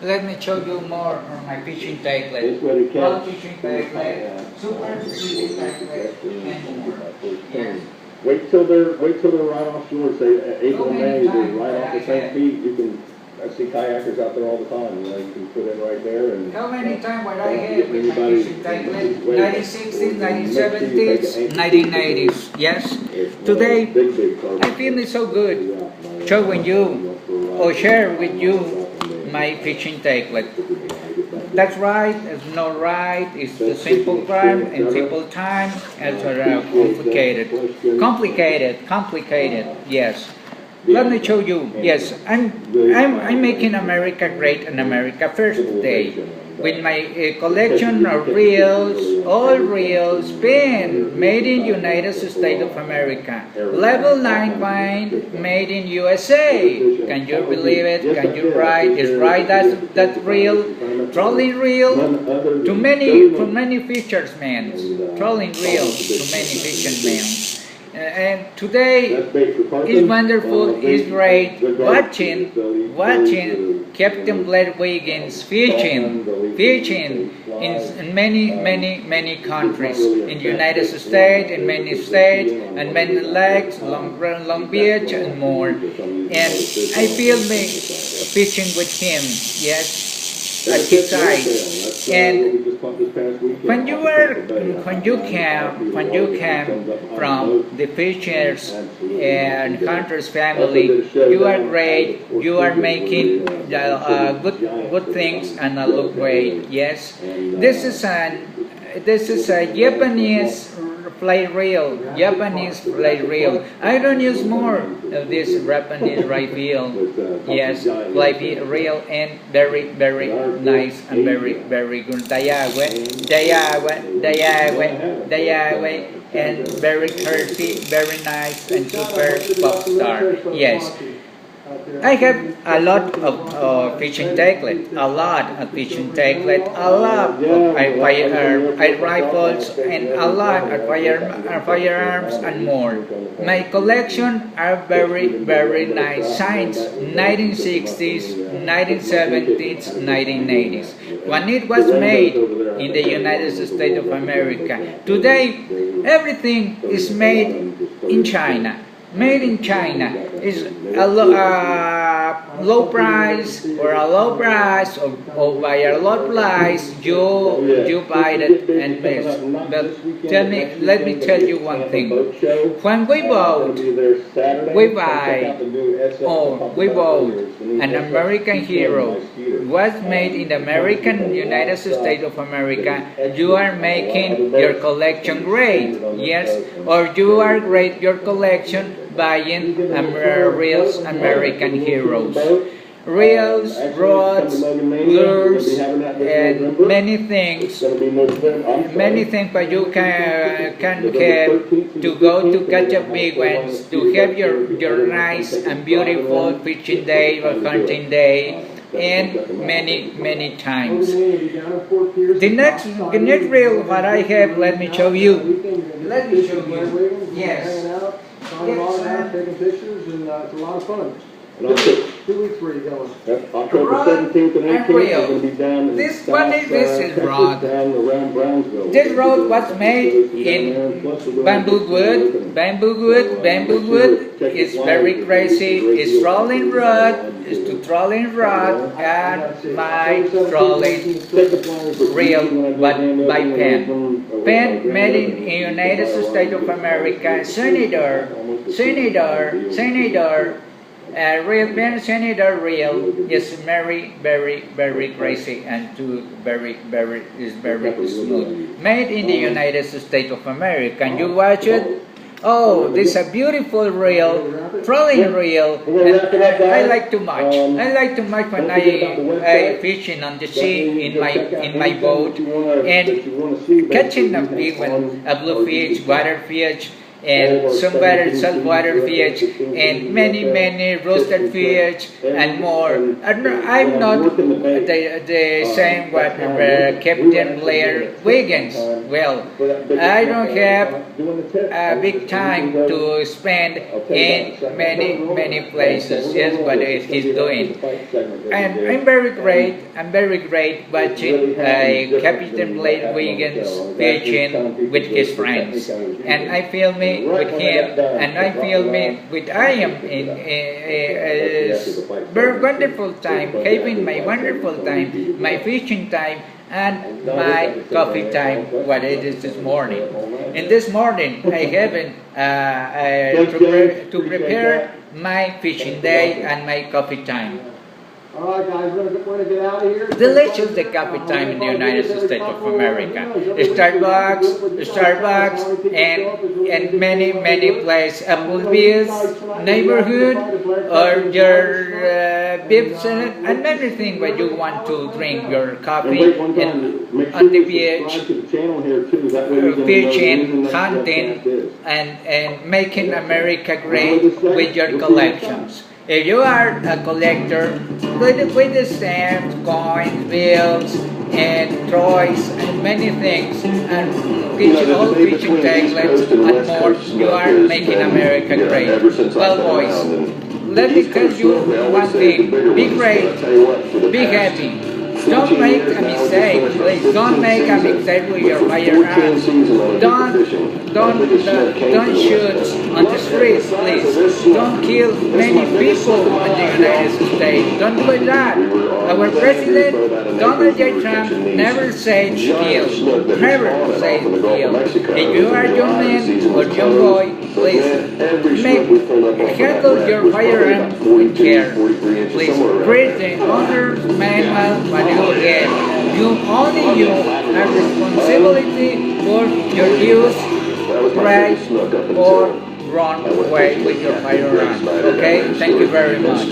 Let me show you more on my fishing tacklet. This way to Long catch. fishing tacklet, super fishing tacklet, and more. Yes. Wait till they're right offshore. Say April, May, they're right off the St. Pete. You can. I see kayakers out there all the time. You know, you can put in right there and. How many times would I have with my fishing tacklet? 1960s, 1970s, 1980s. Yes. Today, I feel it's so good showing you or share with you my fishing tacklet. That's right, it's not right, it's the simple crime and simple time, it's complicated, yes. Let me show you, yes, I'm making America great and America first today. With my collection of reels, all reels, pen, made in United States of America. Level 9 wine, made in USA. Can you believe it? Can you write? Is right that reel? Trolling reel? To many features, man. Trolling reel to many fishermen. And today is wonderful, is great. Watching Captain Blair Wiggins fishing in many countries, in the United States, in many states, and many lakes, Long Beach, and more. And I feel me fishing with him, yes, at his side. And when you came from the fishers and hunters family, you are great. You are making good things and look great. Yes, this is a Japanese play reel. I don't use more of this Japanese reel. Yes, play reel and very nice and very good. Dayawe, and very curvy, very nice and super pop star. Yes. I have a lot of fishing tacklet, a lot of rifles, and a lot of firearms and more. My collection are very nice since 1960s, 1970s, 1980s, when it was made in the United States of America. Today, everything is made in China. Made in China is a low price or by a low price you buy it and miss. But let me tell you one thing. When we bought an American Hero was made in the United States of America. You are making your collection great, yes, or you are great your collection buying reels American Heroes. Reels, rods, lures, and many things that you can have to go to catch a big ones, to have your nice and beautiful fishing day or hunting day, and many times. The next reel what I have, let me show you. Yes. Taking pictures, and it's a lot of fun. 2 weeks where are you going? October 17th and 18th, we're going to be down in this is rod. This rod was made in bamboo wood. Bamboo wood is very crazy. It's trolling rod. It's to trolling rod and my trolling reel by pen. Pen made in the United States of America. Senator. Real pen Senator reel is very crazy and very smooth. Made in the United States of America. Can you watch it? Oh, this is a beautiful reel, trolling reel, and I like too much. I like too much when I fishing on the sea in my boat and catching a big one, a bluefish, waterfish, and some saltwater fish, and many roasted fish and more. I'm not the same what Captain Blair Wiggins. Well, I don't have a big time to spend in many places. Yes, what he's doing, and I'm very great watching Captain Blair Wiggins fishing with his friends, and I feel me with him, and I feel me with I am in a very wonderful time, having my wonderful time, my fishing time, and my coffee time, what it is this morning. And this morning, I haven't to prepare my fishing day and my coffee time. All right, guys, we're going to get out of here. Delicious the coffee time in the United States of America. Starbucks, and many places, Applebee's, neighborhood, or your Bibbs and everything where you want to drink your coffee on the beach, fishing, hunting, and making America great with your collections. If you are a collector with the stamps, coins, bills, and toys, and many things, and all fishing taglets and more, you are making America great. Well, boys, let me tell you one thing. Be great. Be happy. Don't make a mistake, please. Don't make a mistake with your firearms. Don't shoot on the streets, please. Don't kill many people in the United States. Don't do that. Our president, Donald J. Trump, never said kill. Never said kill. If you are young man or young boy, please handle your firearm with care. Please read the owner's manual when you get. Only you have responsibility for your use, right or wrong way with your firearm. Okay? Thank you very much.